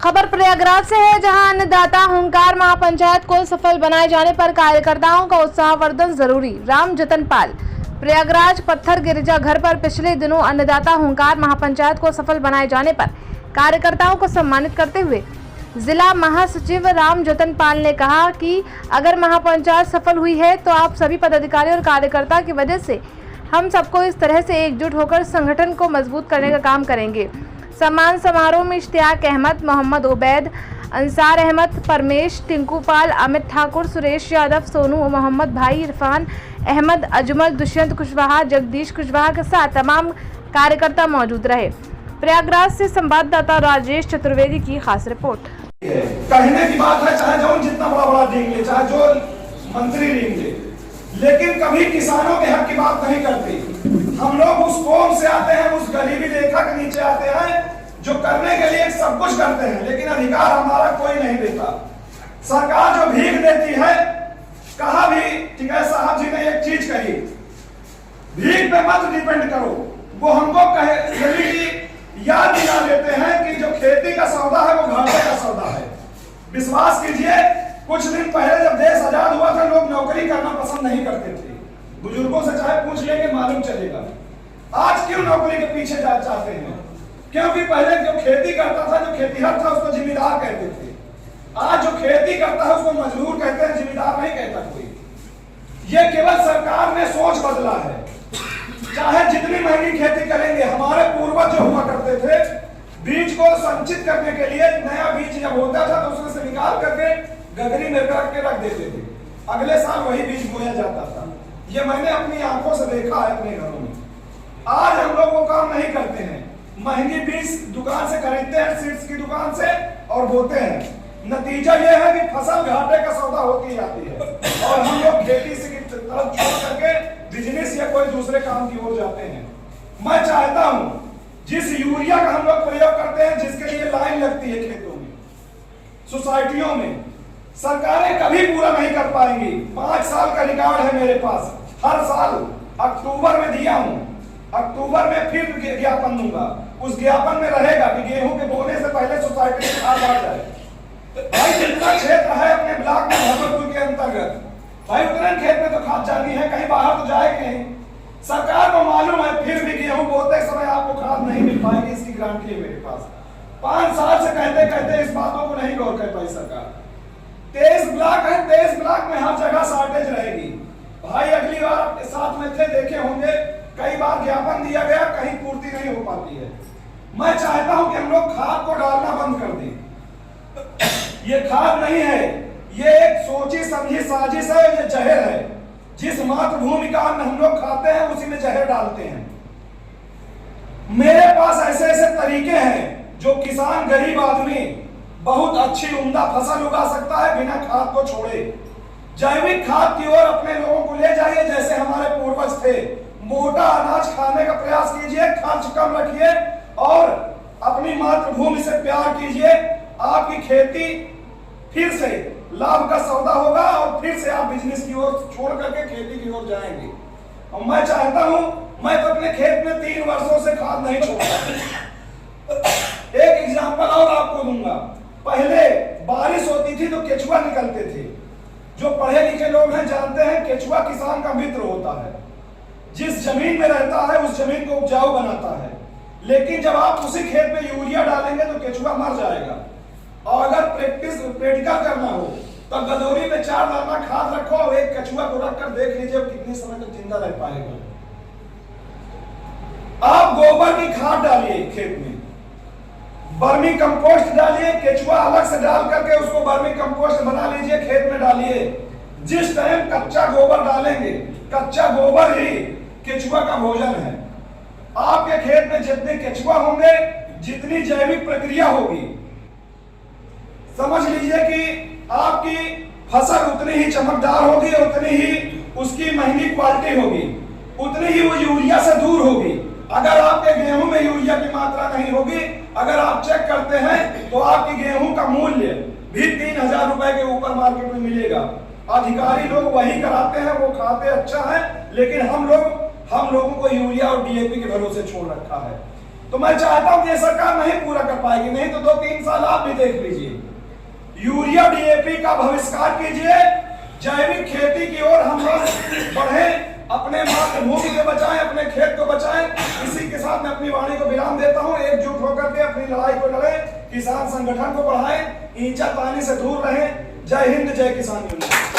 खबर प्रयागराज से है, जहां अन्नदाता हुंकार महापंचायत को सफल बनाए जाने पर कार्यकर्ताओं का उत्साहवर्धन जरूरी। राम जतनपाल। प्रयागराज पत्थर गिरिजा घर पर पिछले दिनों अन्नदाता हुंकार महापंचायत को सफल बनाए जाने पर कार्यकर्ताओं को सम्मानित करते हुए जिला महासचिव राम जतनपाल ने कहा कि अगर महापंचायत सफल हुई है तो आप सभी पदाधिकारी और कार्यकर्ता की वजह से हम सबको इस तरह से एकजुट होकर संगठन को मजबूत करने का काम करेंगे। सम्मान समारोह में इश्तियाक अहमद, मोहम्मद उबैद, अंसार अहमद, परमेश, टिंकूपाल, अमित ठाकुर, सुरेश यादव, सोनू, मोहम्मद भाई, इरफान अहमद, अजमल, दुष्यंत कुशवाहा, जगदीश कुशवाहा के साथ तमाम कार्यकर्ता मौजूद रहे। प्रयागराज से संवाददाता राजेश चतुर्वेदी की खास रिपोर्ट। कहने की बात है, चाहे जो जितना बड़ा देंगे, चाहे जो मंत्री लेंगे, लेकिन कभी किसानों के हक की बात नहीं करते। हम लोग उस कौम से आते हैं, उस गरीबी रेखा के नीचे आते हैं, जो करने के लिए सब कुछ करते हैं, लेकिन अधिकार हमारा कोई नहीं देता। सरकार जो भीख देती है, कहा भी ठीक है, साहब जी ने एक चीज कही, भीख पे मत डिपेंड करो। वो हमको याद दिला देते हैं कि जो खेती का सौदा है वो घाटे का सौदा है। विश्वास कीजिए, कुछ दिन पहले जब देश आजाद हुआ था, लोग नौकरी करना पसंद नहीं करते थे। बुजुर्गों से चाहे पूछ लेंगे, मालूम चलेगा। आज क्यों नौकरी के पीछे जा चाहते हैं? क्योंकि पहले जो खेती करता था, जो खेतीहर था, उसको जिम्मेदार कहते थे। आज जो खेती करता है उसको मजदूर कहते हैं, जिम्मेदार नहीं कहता कोई। ये केवल सरकार ने सोच बदला है। चाहे जितनी महंगी खेती करेंगे, हमारे पूर्वज जो हुआ करते थे, बीज को संचित करने के लिए नया बीज जब होता था तो उसमें से निकाल करके गगरी में रख देते थे। अगले साल वही बीज बोया जाता था। ये मैंने अपनी आंखों से देखा है अपने घरों में। आज हम लोग वो काम नहीं करते हैं, महंगी बीज दुकान से खरीदते हैं, सीड्स की दुकान से, और बोते हैं। नतीजा ये है कि फसल घाटे का सौदा होती जाती है और हम लोग खेती से तरफ छोड़ करके बिजनेस या कोई दूसरे काम की ओर जाते हैं। मैं चाहता हूं, जिस यूरिया का हम लोग प्रयोग करते हैं, जिसके लिए लाइन लगती है खेतों में, सोसाइटियों में, सरकारें कभी पूरा नहीं कर पाएंगी। 5 साल का रिकॉर्ड है मेरे पास। हर साल अक्टूबर में दिया हूं, अक्टूबर में फिर ज्ञापन दूंगा। उस ज्ञापन में रहेगा कि गेहूं के बोने से पहले सोसाइटी में खाद आ जाए। भाई जितना क्षेत्र है अपने ब्लॉक में भगवतपुर के अंतर्गत, भाई उतने खेत में तो खाद जानी है, कहीं बाहर तो जाएगी नहीं। सरकार को मालूम है, फिर भी गेहूं बोते समय आपको खाद नहीं मिल पाएगी, इसकी गारंटी है मेरे पास। 5 साल से कहते कहते इस बातों को नहीं गौर कर पाई सरकार। 23 ब्लॉक है, 23 ब्लॉक में हर जगह शॉर्टेज रहेगी। भाई अगली बार आपके साथ में थे, देखे होंगे, कई बार ज्ञापन दिया गया, कहीं पूर्ति नहीं हो पाती है। मैं चाहता हूं कि हम लोग खाद को डालना बंद कर दें। ये खाद नहीं है, ये एक सोची समझी साजिश है, ये जहर है। जिस मातृभूमि का अन्न हम लोग खाते हैं, उसी में जहर डालते हैं। मेरे पास ऐसे ऐसे तरीके हैं जो किसान, गरीब आदमी बहुत अच्छी उम्दा फसल उगा सकता है बिना खाद को छोड़े। जैविक खाद की ओर अपने लोगों को ले जाइए, जैसे हमारे पूर्वज थे। मोटा अनाज खाने का प्रयास कीजिए, खर्च कम रखिए और अपनी मातृभूमि से प्यार कीजिए। आपकी खेती फिर से लाभ का सौदा होगा और फिर से आप बिजनेस की ओर छोड़ करके खेती की ओर जाएंगे। और मैं चाहता हूं, मैं तो अपने खेत में 3 वर्षों से खाद नहीं छोड़ा। एक एग्जांपल और आपको दूंगा। पहले बारिश होती थी तो केचुआ निकलते थे। जो पढ़े लिखे लोग हैं जानते हैं, केचुआ किसान का मित्र होता है। जिस जमीन में रहता है उस जमीन को उपजाऊ बनाता है। लेकिन जब आप उसी खेत में यूरिया डालेंगे तो केचुआ मर जाएगा। और अगर प्रैक्टिकल करना हो तो गदौरी में 4 दाना खाद रखो और एक कछुआ को रखकर देख लीजिए कितने समय तक जिंदा रह पाएगा। आप गोबर की खाद डालिए खेत में, बर्मी कंपोस्ट डालिए, केचुआ अलग से डाल करके उसको बर्मी कंपोस्ट बना लीजिए, खेत में डालिए। जिस टाइम कच्चा गोबर डालेंगे, कच्चा गोबर ही केचुआ का भोजन है। आपके खेत में जितने केचुआ होंगे, जितनी जैविक प्रक्रिया होगी, समझ लीजिए कि आपकी फसल उतनी ही चमकदार होगी, उतनी ही उसकी महंगी क्वालिटी होगी, उतनी ही वो यूरिया से दूर होगी। अगर आपके गेहूं में यूरिया की मात्रा नहीं होगी, अगर आप चेक करते हैं तो आपकी गेहूं का मूल्य भी 3000 रुपए के ऊपर मार्केट में मिलेगा। अधिकारी लोग वही कराते हैं, वो खाते अच्छा है, लेकिन हम लोगों को यूरिया और डीएपी के भरोसे छोड़ रखा है। तो मैं चाहता हूं कि ये सरकार नहीं पूरा कर पाएगी, नहीं तो 2-3 साल आप भी देख लीजिए। यूरिया डीएपी का बहिष्कार कीजिए, जैविक खेती की ओर हम लोग बढ़े, अपने मातृभूमि को बचाएं, अपने खेत को बचाएं। इसी के साथ मैं अपनी वाणी को विराम देता हूं। एकजुट होकर के अपनी लड़ाई को लड़ें, किसान संगठन को बढ़ाएं, ईंचा पानी से दूर रहें। जय हिंद, जय किसान यूनियन।